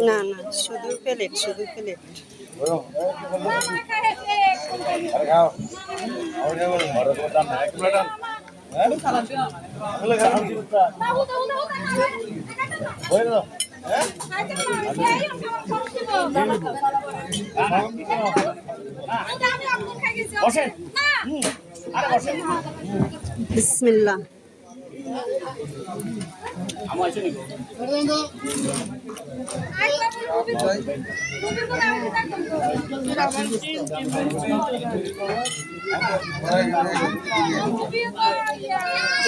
না না, শুধু প্লেট, শুধু প্লেট। বিসমিল্লাহ।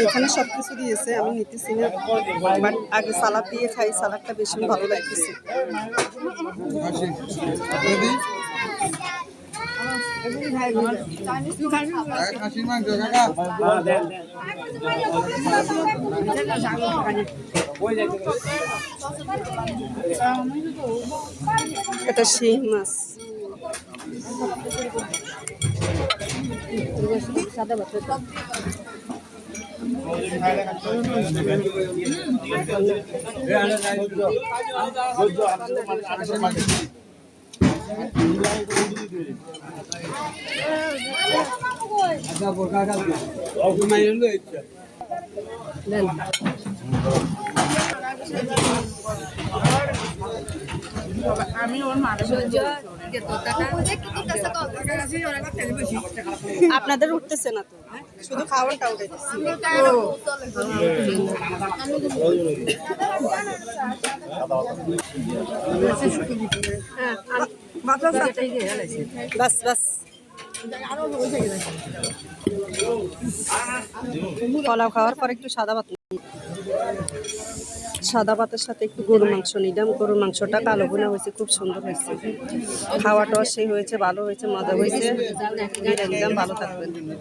এখানে সবকিছু দিয়েছে, আমি নিতেছি না, বাট আগে সালাদ দিয়ে খাই, সালাদটা বেশি ভালো লাগতেছে। এটা শিং মাছ। আপনাদের উঠতেছে না তো, শুধু খাওয়ানটা উঠেছে। বাস বাস, পোলাও খাওয়ার পর একটু সাদা ভাত, সাদা ভাতের সাথে একটু গরুর মাংস নিলাম। গরুর মাংসটা কালো বোনা হয়েছে, খুব সুন্দর হয়েছে, খাওয়াটাও সেই হয়েছে, ভালো হয়েছে, মজা হয়েছে। নিলাম, ভালো থাকবেন।